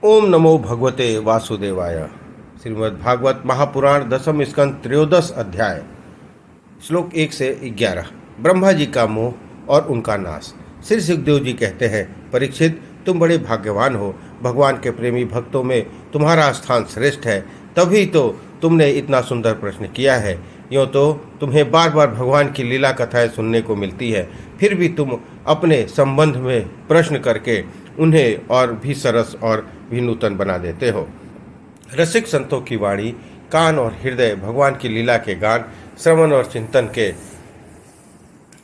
ओम नमो भगवते वासुदेवाय। श्रीमद् भागवत महापुराण दसम स्कंद त्रयोदश अध्याय श्लोक 1 से 11। ब्रह्मा जी का मोह और उनका नाश। श्री सुखदेव जी कहते हैं, परीक्षित, तुम बड़े भाग्यवान हो। भगवान के प्रेमी भक्तों में तुम्हारा स्थान श्रेष्ठ है, तभी तो तुमने इतना सुंदर प्रश्न किया है। यूँ तो तुम्हें बार बार भगवान की लीला कथाएं सुनने को मिलती है, फिर भी तुम अपने संबंध में प्रश्न करके उन्हें और भी सरस और भी नूतन बना देते हो। रसिक संतों की वाणी, कान और हृदय भगवान की लीला के गान, श्रवण और चिंतन के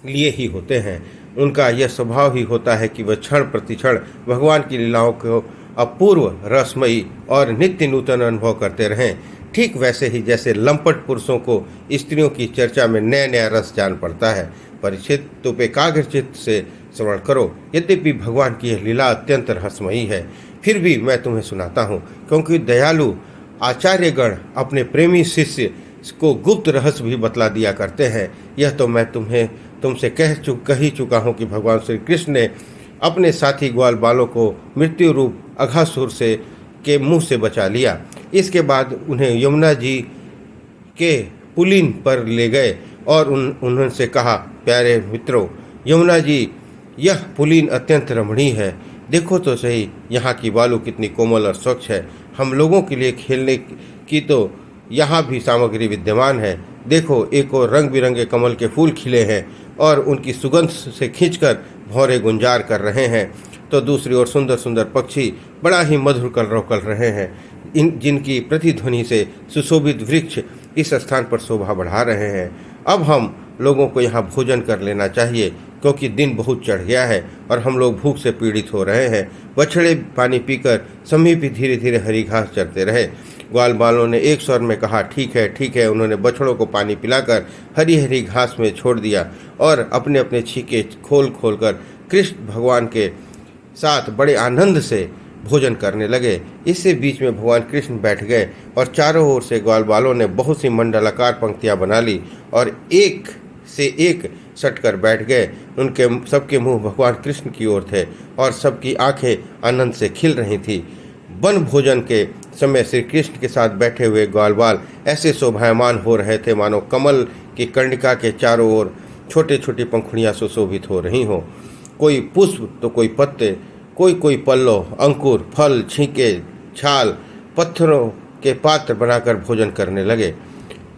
लिए ही होते हैं। उनका यह स्वभाव ही होता है कि वह क्षण प्रति क्षण भगवान की लीलाओं को अपूर्व रसमयी और नित्य नूतन अनुभव करते रहें। ठीक वैसे ही जैसे लंपट पुरुषों को स्त्रियों की चर्चा में नया नया रस जान पड़ता है। परीक्षित, तुम एकाग्रचित्त से श्रवण करो। यद्यपि भगवान की यह लीला अत्यंत रहस्यमयी है, फिर भी मैं तुम्हें सुनाता हूँ, क्योंकि दयालु आचार्यगण अपने प्रेमी शिष्य को गुप्त रहस्य भी बतला दिया करते हैं। यह तो मैं तुमसे कह ही चुका हूँ कि भगवान श्री कृष्ण ने अपने साथी ग्वाल बालों को मृत्यु रूप अघासुर के मुंह से बचा लिया। इसके बाद उन्हें यमुना जी के पुलिन पर ले गए और उन्होंने कहा, प्यारे मित्रों, यमुना जी, यह पुलिन अत्यंत रमणीय है। देखो तो सही, यहाँ की बालू कितनी कोमल और स्वच्छ है। हम लोगों के लिए खेलने की तो यहाँ भी सामग्री विद्यमान है। देखो, एक और रंग बिरंगे कमल के फूल खिले हैं और उनकी सुगंध से खींचकर भौरे गुंजार कर रहे हैं, तो दूसरी ओर सुंदर सुंदर पक्षी बड़ा ही मधुर कलरव कर रहे हैं। जिनकी प्रतिध्वनि से सुशोभित वृक्ष इस स्थान पर शोभा बढ़ा रहे हैं। अब हम लोगों को यहाँ भोजन कर लेना चाहिए, क्योंकि दिन बहुत चढ़ गया है और हम लोग भूख से पीड़ित हो रहे हैं। बछड़े पानी पीकर समीप धीरे धीरे हरी घास चरते रहे। ग्वाल बालों ने एक स्वर में कहा, ठीक है ठीक है। उन्होंने बछड़ों को पानी पिलाकर हरी हरी घास में छोड़ दिया और अपने अपने छीके खोल खोल कर कृष्ण भगवान के साथ बड़े आनंद से भोजन करने लगे। इससे बीच में भगवान कृष्ण बैठ गए और चारों ओर से ग्वाल बालों ने बहुत सी मंडलाकार पंक्तियां बना ली और एक से एक सटकर बैठ गए। उनके सबके मुंह भगवान कृष्ण की ओर थे और सबकी आंखें आनंद से खिल रही थी। वन भोजन के समय श्री कृष्ण के साथ बैठे हुए ग्वाल बाल ऐसे शोभायमान हो रहे थे मानो कमल की कर्णिका के चारों ओर छोटे छोटे पंखुड़ियां सुशोभित हो रही हों। कोई पुष्प तो कोई पत्ते, कोई पल्लव, अंकुर, फल, छींके, छाल, पत्थरों के पात्र बनाकर भोजन करने लगे।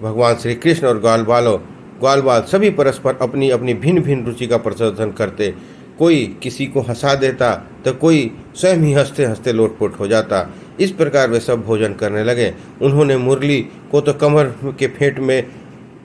भगवान श्री कृष्ण और ग्वाल बाल सभी परस्पर अपनी अपनी भिन्न भिन्न रुचि का प्रदर्शन करते। कोई किसी को हंसा देता तो कोई स्वयं ही हंसते हंसते लोटपोट हो जाता। इस प्रकार वे सब भोजन करने लगे। उन्होंने मुरली को तो कमर के फेंट में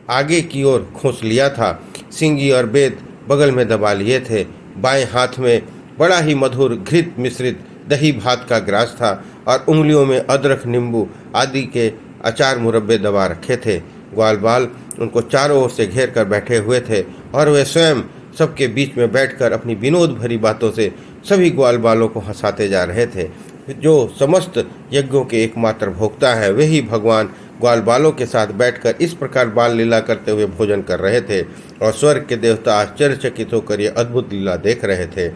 आगे की ओर खोस लिया था, सिंगी और बेत बगल में दबा लिए थे। बाएं हाथ में बड़ा ही मधुर घृत मिश्रित दही भात का ग्रास था और उंगलियों में अदरक, नींबू आदि के अचार मुरब्बे दबा रखे थे। ग्वाल बाल उनको चारों ओर से घेर कर बैठे हुए थे और वे स्वयं सबके बीच में बैठकर अपनी विनोद भरी बातों से सभी ग्वाल बालों को हंसाते जा रहे थे। जो समस्त यज्ञों के एकमात्र भोक्ता है, वही भगवान ग्वाल बालों के साथ बैठकर इस प्रकार बाल लीला करते हुए भोजन कर रहे थे और स्वर्ग के देवता आश्चर्यचकित होकर यह अद्भुत लीला देख रहे थे।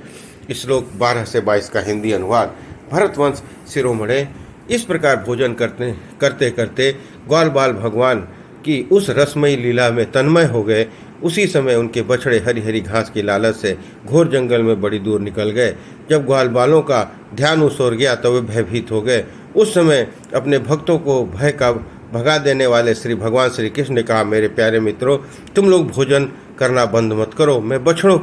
श्लोक 12 से 22 का हिंदी अनुवाद। भरतवंश शिरोमणे इस प्रकार भोजन करते करते ग्वाल बाल भगवान की उस रसमयी लीला में तन्मय हो गए। उसी समय उनके बछड़े हरी हरी घास की लालच से घोर जंगल में बड़ी दूर निकल गए। जब ग्वाल बालों का ध्यान उस ओर गया तो वे भयभीत हो गए। उस समय अपने भक्तों को भय का भगा देने वाले भगवान श्री कृष्ण ने कहा, मेरे प्यारे मित्रों, तुम लोग भोजन करना बंद मत करो, मैं बछड़ों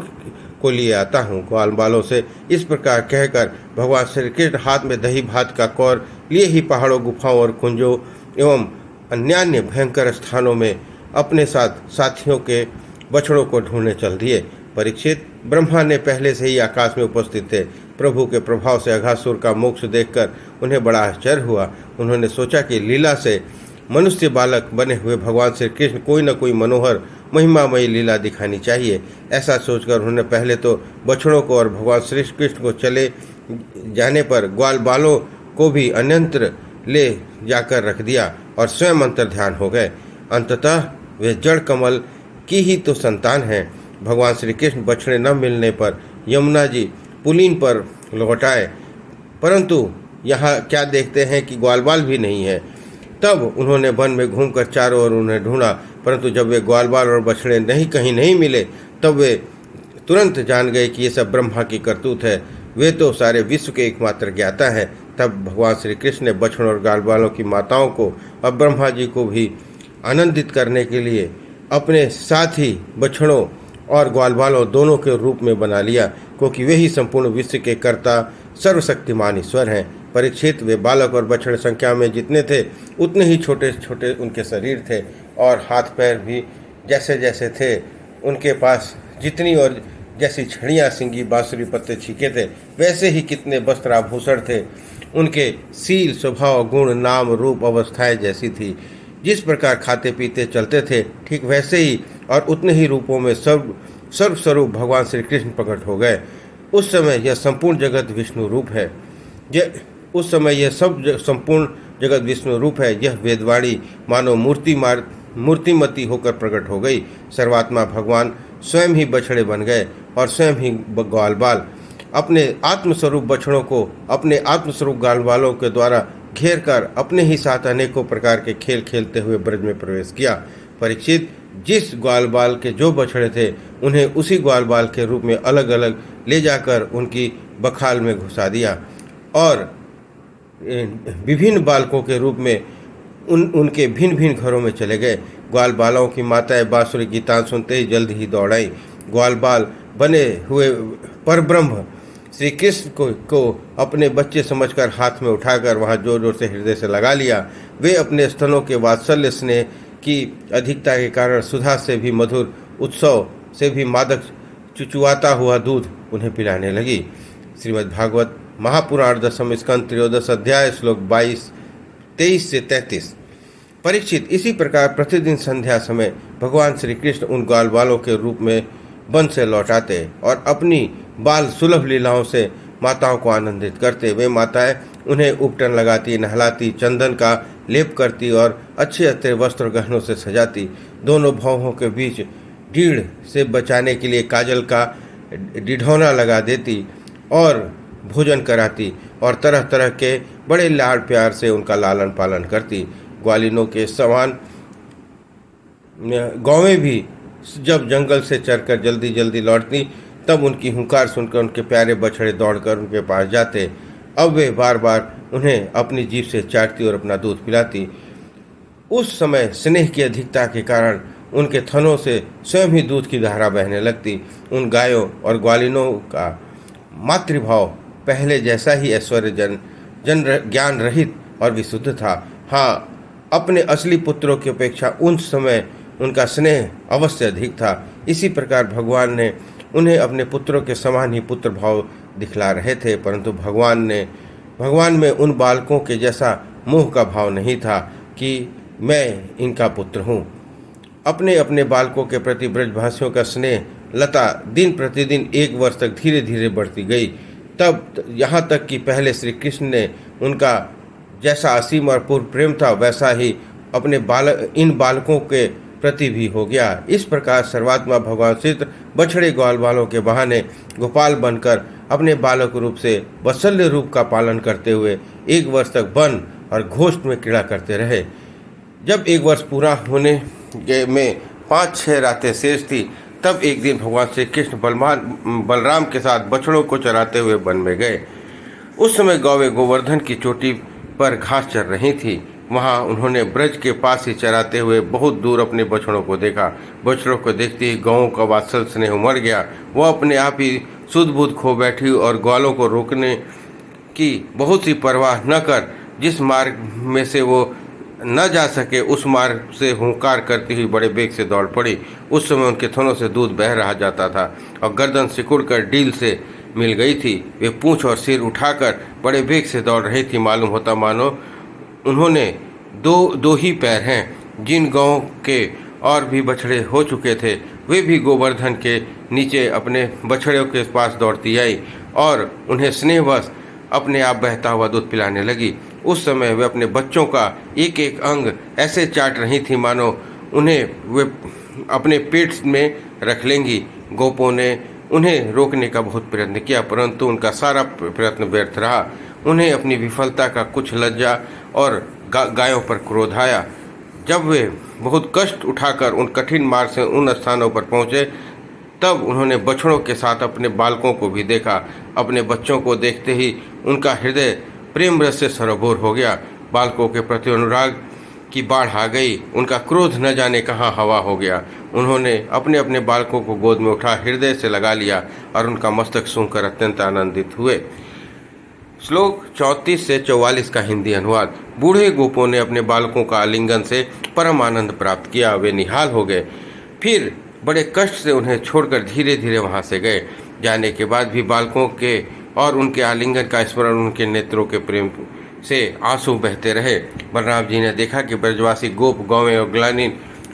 को लिए आता हूँ। ग्वाल बालों से इस प्रकार कहकर भगवान श्री कृष्ण हाथ में दही भात का कौर लिए ही पहाड़ों, गुफाओं और कुंजों एवं अन्यान्य भयंकर स्थानों में अपने साथ साथियों के बछड़ों को ढूंढने चल दिए। परीक्षित, ब्रह्मा ने पहले से ही आकाश में उपस्थित थे। प्रभु के प्रभाव से अघासुर का मोक्ष देखकर उन्हें बड़ा आश्चर्य हुआ। उन्होंने सोचा कि लीला से मनुष्य बालक बने हुए भगवान श्री कृष्ण कोई न कोई मनोहर महिमामयी लीला दिखानी चाहिए। ऐसा सोचकर उन्होंने पहले तो बछड़ों को और भगवान श्री कृष्ण को चले जाने पर ग्वाल बालों को भी अन्यंत्र ले जाकर रख दिया और स्वयं अंतर ध्यान हो गए। अंततः वे जड़ कमल की ही तो संतान हैं। भगवान श्री कृष्ण बछड़े न मिलने पर यमुना जी पुलिन पर लौट आए, परंतु यहाँ क्या देखते हैं कि ग्वाल बाल भी नहीं है। तब उन्होंने वन में घूमकर चारों ओर उन्हें ढूंढा, परंतु जब वे ग्वाल बाल और बछड़े कहीं नहीं मिले, तब वे तुरंत जान गए कि ये सब ब्रह्मा की करतूत है। वे तो सारे विश्व के एकमात्र ज्ञाता हैं। तब भगवान श्री कृष्ण ने बछड़ों और ग्वाल बालों की माताओं को और ब्रह्मा जी को भी आनंदित करने के लिए अपने साथ ही बछड़ों और ग्वाल बालों दोनों के रूप में बना लिया, क्योंकि वे ही संपूर्ण विश्व के कर्ता सर्वशक्तिमान ईश्वर हैं। परीक्षित, वे बालक और बछड़े संख्या में जितने थे उतने ही छोटे छोटे उनके शरीर थे, और हाथ पैर भी जैसे जैसे थे उनके पास जितनी और जैसी छड़ियाँ, सिंगी, बांसुरी, पत्ते, छीके थे, वैसे ही कितने वस्त्र आभूषण थे। उनके सील, स्वभाव, गुण, नाम, रूप, अवस्थाएं जैसी थी। जिस प्रकार खाते पीते चलते थे, ठीक वैसे ही और उतने ही रूपों में सर्वस्वरूप भगवान श्री कृष्ण प्रकट हो गए। उस समय यह संपूर्ण जगत विष्णु रूप है। संपूर्ण जगत विष्णु रूप है। यह वेदवाणी मानो मूर्तिमती होकर प्रकट हो गई। सर्वात्मा भगवान स्वयं ही बछड़े बन गए और स्वयं ही ग्वाल बाल। अपने आत्मस्वरूप बछड़ों को अपने आत्मस्वरूप ग्वाल बालों के द्वारा घेर कर अपने ही साथ अनेकों प्रकार के खेल खेलते हुए ब्रज में प्रवेश किया। परीक्षित, जिस ग्वाल बाल के जो बछड़े थे, उन्हें उसी ग्वाल बाल के रूप में अलग अलग ले जाकर उनकी बखाल में घुसा दिया और विभिन्न बालकों के रूप में उनके भिन्न भिन्न घरों में चले गए। ग्वाल बालों की माताएं बांसुरी की तान सुनते ही जल्द ही दौड़ आई। ग्वाल बाल बने हुए परब्रह्म श्री कृष्ण को अपने बच्चे समझकर हाथ में उठाकर वहां जोर जोर से हृदय से लगा लिया। वे अपने स्तनों के वात्सल्य स्नेह की अधिकता के कारण सुधा से भी मधुर, उत्सव से भी मादक चुचुआता हुआ दूध उन्हें पिलाने लगी। श्रीमद् भागवत महापुराण 10 स्कंद 13 अध्याय श्लोक 23 से 33। परीक्षित, इसी प्रकार प्रतिदिन संध्या समय भगवान श्री कृष्ण उन ग्वाल बालों के रूप में वन से लौटाते और अपनी बाल सुलभ लीलाओं से माताओं को आनंदित करते। वे माताएं उन्हें उपटन लगाती, नहलाती, चंदन का लेप करती और अच्छे अच्छे वस्त्र गहनों से सजाती। दोनों भौहों के बीच ढीढ़ से बचाने के लिए काजल का डिढौना लगा देती और भोजन कराती और तरह तरह के बड़े लाड प्यार से उनका लालन पालन करती। ग्वालिनों के समान गौवें भी जब जंगल से चरकर जल्दी जल्दी लौटती, तब उनकी हुंकार सुनकर उनके प्यारे बछड़े दौड़कर उनके पास जाते। अब वे बार बार उन्हें अपनी जीभ से चाटती और अपना दूध पिलाती। उस समय स्नेह की अधिकता के कारण उनके थनों से स्वयं ही दूध की धारा बहने लगती। उन गायों और ग्वालिनों का मातृभाव पहले जैसा ही ऐश्वर्य ज्ञान रहित और विशुद्ध था। हाँ, अपने असली पुत्रों की अपेक्षा उन समय उनका स्नेह अवश्य अधिक था। इसी प्रकार भगवान ने उन्हें अपने पुत्रों के समान ही पुत्र भाव दिखला रहे थे, परंतु भगवान में उन बालकों के जैसा मोह का भाव नहीं था कि मैं इनका पुत्र हूँ। अपने अपने बालकों के प्रति ब्रजभाषियों का स्नेह लता दिन प्रतिदिन 1 वर्ष तक धीरे धीरे बढ़ती गई। तब यहाँ तक कि पहले श्री कृष्ण ने उनका जैसा असीम और पूर्ण प्रेम था, वैसा ही अपने इन बालकों के प्रति भी हो गया। इस प्रकार सर्वात्मा भगवान श्री बछड़े ग्वाल बालों के बहाने गोपाल बनकर अपने बालक रूप से वत्सल्य रूप का पालन करते हुए 1 वर्ष तक वन और घोष्ठ में क्रीड़ा करते रहे। जब 1 वर्ष पूरा होने में 5-6 रातें शेष थी, तब एक दिन भगवान श्री कृष्ण बलराम के साथ बछड़ों को चराते हुए वन में गए। उस समय गौवें गोवर्धन की चोटी पर घास चर रही थी। वहां उन्होंने ब्रज के पास ही चराते हुए बहुत दूर अपने बछड़ों को देखा। बछड़ों को देखते ही गौओं का वात्सल स्नेह उमड़ गया। वह अपने आप ही सुध बुध खो बैठी और ग्वालों को रोकने की बहुत सी परवाह न कर जिस मार्ग में से वो न जा सके उस मार्ग से हुंकार करती हुई बड़े बेग से दौड़ पड़ी। उस समय उनके थनों से दूध बह रहा जाता था और गर्दन सिकुड़ कर डील से मिल गई थी। वे पूंछ और सिर उठाकर बड़े बेग से दौड़ रही थी। मालूम होता मानो उन्होंने दो ही पैर हैं। जिन गांवों के और भी बछड़े हो चुके थे, वे भी गोवर्धन के नीचे अपने बछड़ों के पास दौड़ती आई और उन्हें स्नेहवश अपने आप बहता हुआ दूध पिलाने लगी। उस समय वे अपने बच्चों का एक एक अंग ऐसे चाट रही थी मानो उन्हें वे अपने पेट में रख लेंगी। गोपों ने उन्हें रोकने का बहुत प्रयत्न किया, परंतु उनका सारा प्रयत्न व्यर्थ रहा। उन्हें अपनी विफलता का कुछ लज्जा और गायों पर क्रोध आया। जब वे बहुत कष्ट उठाकर उन कठिन मार्ग से उन स्थानों पर पहुँचे, तब उन्होंने बछड़ों के साथ अपने बालकों को भी देखा। अपने बच्चों को देखते ही उनका हृदय प्रेम रस से सरोबोर हो गया। बालकों के प्रति अनुराग की बाढ़ आ गई। उनका क्रोध न जाने कहाँ हवा हो गया। उन्होंने अपने अपने बालकों को गोद में उठा हृदय से लगा लिया और उनका मस्तक सूंघकर अत्यंत आनंदित हुए। श्लोक 34 से 44 का हिंदी अनुवाद। बूढ़े गोपों ने अपने बालकों का आलिंगन से परम आनंद प्राप्त किया। वे निहाल हो गए, फिर बड़े कष्ट से उन्हें छोड़कर धीरे धीरे वहां से गए। जाने के बाद भी बालकों के और उनके आलिंगन का स्मरण उनके नेत्रों के प्रेम से आंसू बहते रहे। बलराम जी ने देखा कि ब्रजवासी गोप, गौवें और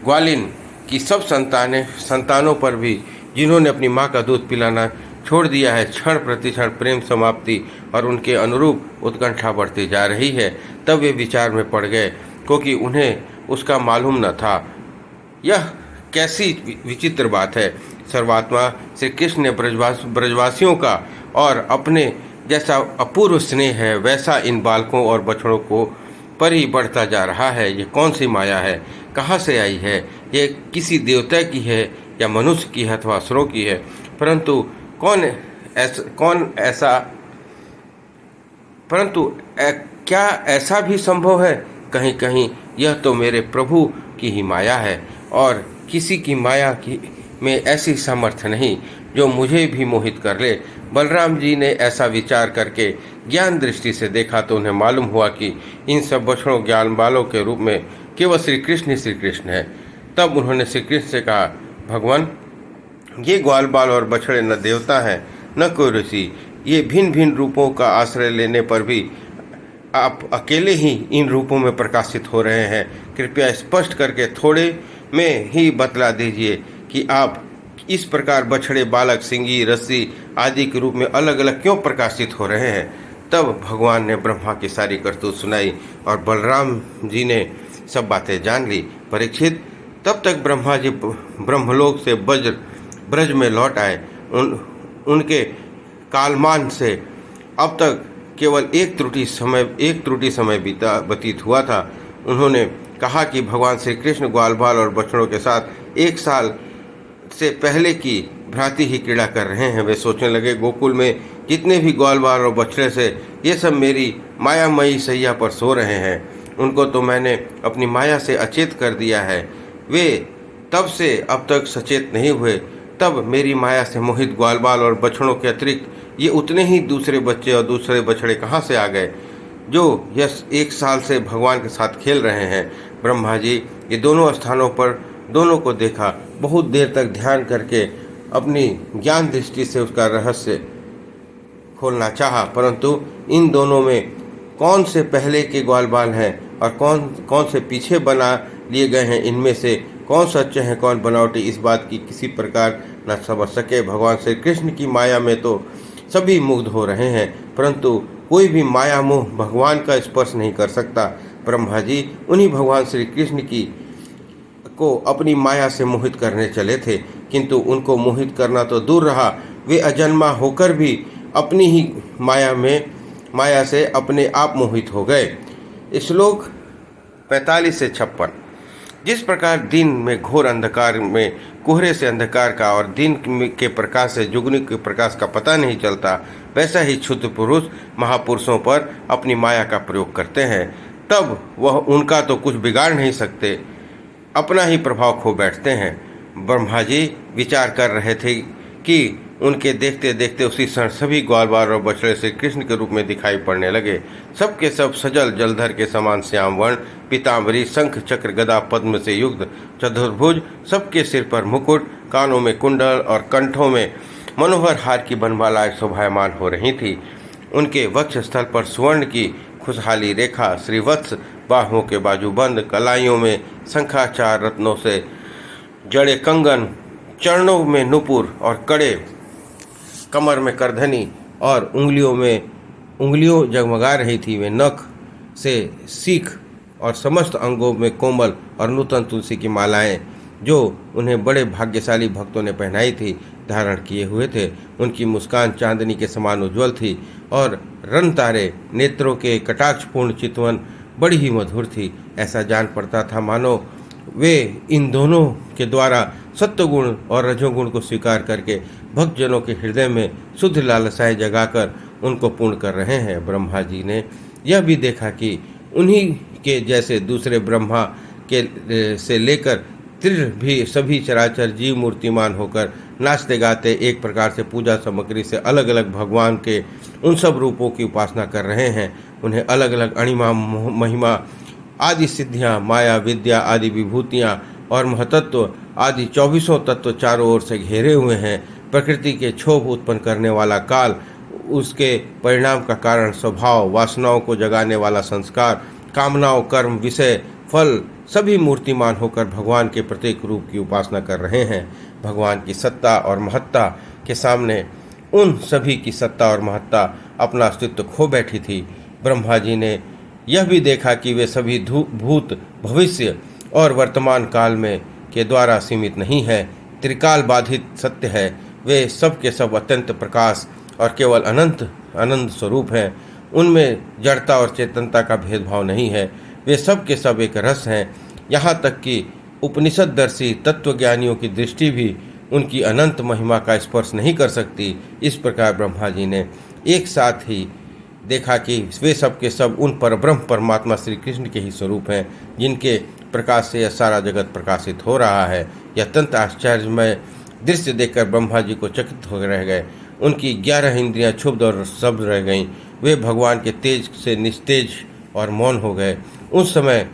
ग्वालिन की सब संतानों पर भी, जिन्होंने अपनी माँ का दूध पिलाना छोड़ दिया है, क्षण प्रतिक्षण प्रेम समाप्ति और उनके अनुरूप उत्कंठा बढ़ती जा रही है। तब वे विचार में पड़ गए, क्योंकि उन्हें उसका मालूम न था। यह कैसी विचित्र बात है। सर्वात्मा श्री कृष्ण ने ब्रजवासियों का और अपने जैसा अपूर्व स्नेह है, वैसा इन बालकों और बछड़ों को पर ही बढ़ता जा रहा है। ये कौन सी माया है, कहाँ से आई है? ये किसी देवता की है या मनुष्य की है अथवा असुरों की है? परंतु क्या ऐसा भी संभव है? कहीं कहीं यह तो मेरे प्रभु की ही माया है और किसी की माया की में ऐसी सामर्थ्य नहीं जो मुझे भी मोहित कर ले। बलराम जी ने ऐसा विचार करके ज्ञान दृष्टि से देखा तो उन्हें मालूम हुआ कि इन सब बछड़ों ज्ञान बालों के रूप में केवल श्री कृष्ण ही श्री कृष्ण है। तब उन्होंने श्री कृष्ण से कहा, भगवान, ये ग्वाल बाल और बछड़े न देवता हैं न कोई ऋषि। ये भिन्न भिन्न रूपों का आश्रय लेने पर भी आप अकेले ही इन रूपों में प्रकाशित हो रहे हैं। कृपया स्पष्ट करके थोड़े में ही बतला दीजिए कि आप इस प्रकार बछड़े, बालक, सिंगी, रस्सी आदि के रूप में अलग अलग क्यों प्रकाशित हो रहे हैं। तब भगवान ने ब्रह्मा की सारी करतूत सुनाई और बलराम जी ने सब बातें जान ली। परीक्षित, तब तक ब्रह्मा जी ब्रह्मलोक से ब्रज में लौट आए। उनके कालमान से अब तक केवल एक त्रुटि समय व्यतीत हुआ था। उन्होंने कहा कि भगवान श्री कृष्ण ग्वाल बाल और बछड़ों के साथ 1 साल से पहले की भ्रांति ही क्रीड़ा कर रहे हैं। वे सोचने लगे, गोकुल में जितने भी ग्वाल बाल और बछड़े से ये सब मेरी मायामयी सैया पर सो रहे हैं। उनको तो मैंने अपनी माया से अचेत कर दिया है। वे तब से अब तक सचेत नहीं हुए। तब मेरी माया से मोहित ग्वाल बाल और बछड़ों के अतिरिक्त ये उतने ही दूसरे बच्चे और दूसरे बछड़े कहाँ से आ गए जो यह 1 साल से भगवान के साथ खेल रहे हैं। ब्रह्मा जी ये दोनों स्थानों पर दोनों को देखा। बहुत देर तक ध्यान करके अपनी ज्ञान दृष्टि से उसका रहस्य खोलना चाहा, परंतु इन दोनों में कौन से पहले के ग्वाल बाल हैं और कौन से पीछे बना लिए गए हैं, इनमें से कौन सच्चे हैं कौन बनावटी, इस बात की किसी प्रकार न समझ सके। भगवान श्री कृष्ण की माया में तो सभी मुग्ध हो रहे हैं, परंतु कोई भी माया मोह भगवान का स्पर्श नहीं कर सकता। ब्रह्मा जी उन्हीं भगवान श्री कृष्ण को अपनी माया से मोहित करने चले थे, किंतु उनको मोहित करना तो दूर रहा, वे अजन्मा होकर भी अपनी ही माया से अपने आप मोहित हो गए। श्लोक 45 से 56। जिस प्रकार दिन में घोर अंधकार में कोहरे से अंधकार का और दिन के प्रकाश से जुगनी के प्रकाश का पता नहीं चलता, वैसा ही क्षुद्र पुरुष महापुरुषों पर अपनी माया का प्रयोग करते हैं। तब वह उनका तो कुछ बिगाड़ नहीं सकते, अपना ही प्रभाव खो बैठते हैं। ब्रह्मा जी विचार कर रहे थे कि उनके देखते देखते उसी क्षण सभी ग्वाल बाल और बछड़े श्री कृष्ण के रूप में दिखाई पड़ने लगे। सबके सब सजल जलधर के समान श्याम वर्ण, पीताम्बरी, शंख चक्र गदा पद्म से युक्त चतुर्भुज, सबके सिर पर मुकुट, कानों में कुंडल और कंठों में मनोहर हार की बनमालाएं शोभायमान हो रही थी। उनके वक्ष स्थल पर सुवर्ण की खुशहाली रेखा, श्रीवत्स बाहुओं के बाजूबंद, कलाइयों में शंखाचार रत्नों से जड़े कंगन, चरणों में नुपुर और कड़े, कमर में करधनी और उंगलियों जगमगा रही थी। वे नख से सीख और समस्त अंगों में कोमल और नूतन तुलसी की मालाएं जो उन्हें बड़े भाग्यशाली भक्तों ने पहनाई थी धारण किए हुए थे। उनकी मुस्कान चांदनी के समान उज्ज्वल थी और रन तारे नेत्रों के कटाक्षपूर्ण चितवन बड़ी ही मधुर थी। ऐसा जान पड़ता था मानो वे इन दोनों के द्वारा सत्वगुण और रजोगुण को स्वीकार करके भक्तजनों के हृदय में शुद्ध लालसाएं जगाकर उनको पूर्ण कर रहे हैं। ब्रह्मा जी ने यह भी देखा कि उन्हीं के जैसे दूसरे ब्रह्मा के से लेकर तिर भी सभी चराचर जीव मूर्तिमान होकर नाचते गाते एक प्रकार से पूजा सामग्री से अलग अलग भगवान के उन सब रूपों की उपासना कर रहे हैं। उन्हें अलग अलग अणिमा महिमा आदि सिद्धियां, माया विद्या आदि विभूतियां और महतत्व आदि 24 तत्व चारों ओर से घेरे हुए हैं। प्रकृति के क्षोभ उत्पन्न करने वाला काल, उसके परिणाम का कारण स्वभाव, वासनाओं को जगाने वाला संस्कार, कामनाओं, कर्म, विषय, फल सभी मूर्तिमान होकर भगवान के प्रत्येक रूप की उपासना कर रहे हैं। भगवान की सत्ता और महत्ता के सामने उन सभी की सत्ता और महत्ता अपना अस्तित्व खो बैठी थी। ब्रह्मा जी ने यह भी देखा कि वे सभी भूत, भविष्य और वर्तमान काल में के द्वारा सीमित नहीं है, त्रिकाल बाधित सत्य है। वे सब के सब अत्यंत प्रकाश और केवल अनंत आनंद स्वरूप हैं। उनमें जड़ता और चेतनता का भेदभाव नहीं है। वे सब के सब एक रस हैं। यहाँ तक कि उपनिषददर्शी तत्वज्ञानियों की दृष्टि भी उनकी अनंत महिमा का स्पर्श नहीं कर सकती। इस प्रकार ब्रह्मा जी ने एक साथ ही देखा कि वे सब के सब उन परब्रह्म परमात्मा श्री कृष्ण के ही स्वरूप हैं, जिनके प्रकाश से यह सारा जगत प्रकाशित हो रहा है। यह अत्यंत आश्चर्यमय दृश्य देखकर ब्रह्मा जी को चकित हो रह गए। उनकी 11 इंद्रियां क्षुब्ध और स्तब्ध रह गईं। वे भगवान के तेज से निस्तेज और मौन हो गए। उस समय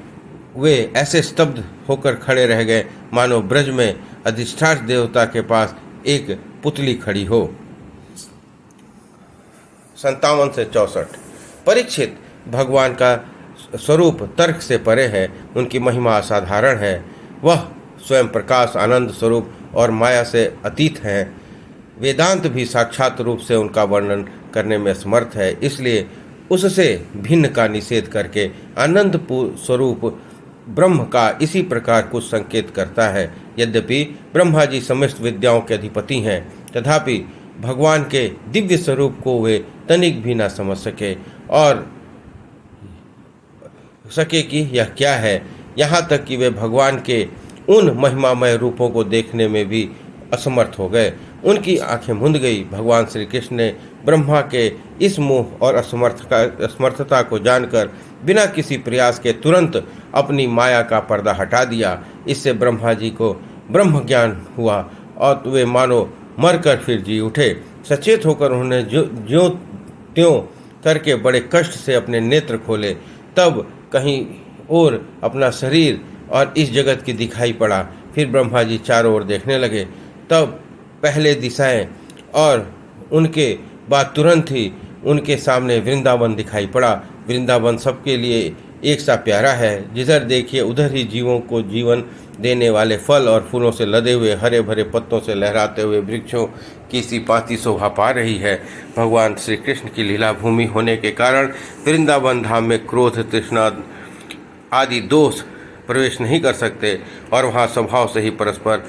वे ऐसे स्तब्ध होकर खड़े रह गए मानो ब्रज में अधिष्ठान देवता के पास एक पुतली खड़ी हो। 57 से 64। परीक्षित, भगवान का स्वरूप तर्क से परे है। उनकी महिमा असाधारण है। वह स्वयं प्रकाश, आनंद स्वरूप और माया से अतीत हैं। वेदांत भी साक्षात रूप से उनका वर्णन करने में समर्थ है। इसलिए उससे भिन्न का निषेध करके आनंद स्वरूप ब्रह्म का इसी प्रकार कुछ संकेत करता है। यद्यपि ब्रह्मा जी समस्त विद्याओं के अधिपति हैं, तथापि भगवान के दिव्य स्वरूप को वे तनिक भी न समझ सके और सके कि यह क्या है। यहाँ तक कि वे भगवान के उन महिमामय रूपों को देखने में भी असमर्थ हो गए। उनकी आंखें मुंद गई। भगवान श्री कृष्ण ने ब्रह्मा के इस मोह और असमर्थता को जानकर बिना किसी प्रयास के तुरंत अपनी माया का पर्दा हटा दिया। इससे ब्रह्मा जी को ब्रह्म ज्ञान हुआ और वे मानो मरकर फिर जी उठे। सचेत होकर उन्होंने ज्यों त्यों करके बड़े कष्ट से अपने नेत्र खोले। तब कहीं और अपना शरीर और इस जगत की दिखाई पड़ा। फिर ब्रह्मा जी चारों ओर देखने लगे। तब पहले दिशाएं और उनके बाद तुरंत ही उनके सामने वृंदावन दिखाई पड़ा। वृंदावन सबके लिए एक सा प्यारा है। जिधर देखिए उधर ही जीवों को जीवन देने वाले फल और फूलों से लदे हुए हरे भरे पत्तों से लहराते हुए वृक्षों की सी पाती शोभा पा रही है। भगवान श्री कृष्ण की लीला भूमि होने के कारण वृंदावन धाम में क्रोध, तृष्णा आदि दोष प्रवेश नहीं कर सकते और वहाँ स्वभाव से ही परस्पर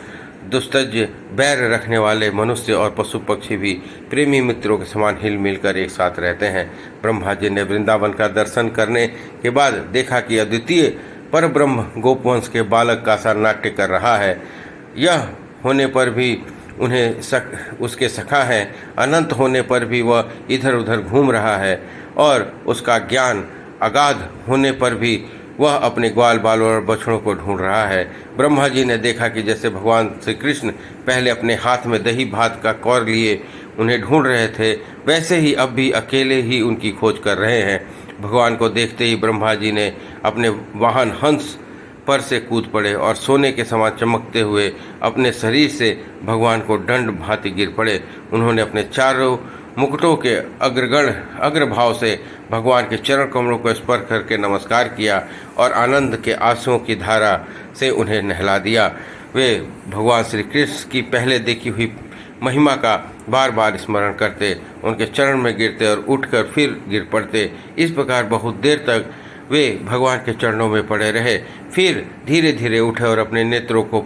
दुस्तज्य बैर रखने वाले मनुष्य और पशु पक्षी भी प्रेमी मित्रों के समान हिल मिलकर एक साथ रहते हैं। ब्रह्मा जी ने वृंदावन का दर्शन करने के बाद देखा कि अद्वितीय परब्रह्म गोपवंश के बालक का सा नाट्य कर रहा है। यह होने पर भी उन्हें उसके सखा है, अनंत होने पर भी वह इधर उधर घूम रहा है और उसका ज्ञान अगाध होने पर भी वह अपने ग्वाल बालों और बछड़ों को ढूंढ रहा है। ब्रह्मा जी ने देखा कि जैसे भगवान श्री कृष्ण पहले अपने हाथ में दही भात का कौर लिए उन्हें ढूंढ रहे थे, वैसे ही अब भी अकेले ही उनकी खोज कर रहे हैं। भगवान को देखते ही ब्रह्मा जी ने अपने वाहन हंस पर से कूद पड़े और सोने के समान चमकते हुए अपने शरीर से भगवान को दंड भांति गिर पड़े। उन्होंने अपने चारों मुकुटों के अग्रभाव से भगवान के चरण कमलों को स्पर्श करके नमस्कार किया और आनंद के आंसुओं की धारा से उन्हें नहला दिया। वे भगवान श्री कृष्ण की पहले देखी हुई महिमा का बार बार स्मरण करते, उनके चरण में गिरते और उठकर फिर गिर पड़ते। इस प्रकार बहुत देर तक वे भगवान के चरणों में पड़े रहे। फिर धीरे धीरे उठे और अपने नेत्रों को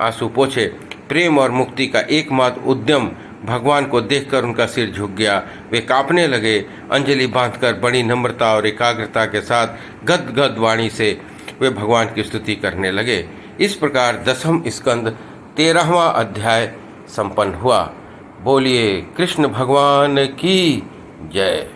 आंसू पोंछे। प्रेम और मुक्ति का एकमात्र उद्यम भगवान को देखकर उनका सिर झुक गया। वे कांपने लगे। अंजलि बांधकर बड़ी नम्रता और एकाग्रता के साथ गदगद वाणी से वे भगवान की स्तुति करने लगे। इस प्रकार 10वां स्कंद 13वां अध्याय संपन्न हुआ। बोलिए कृष्ण भगवान की जय।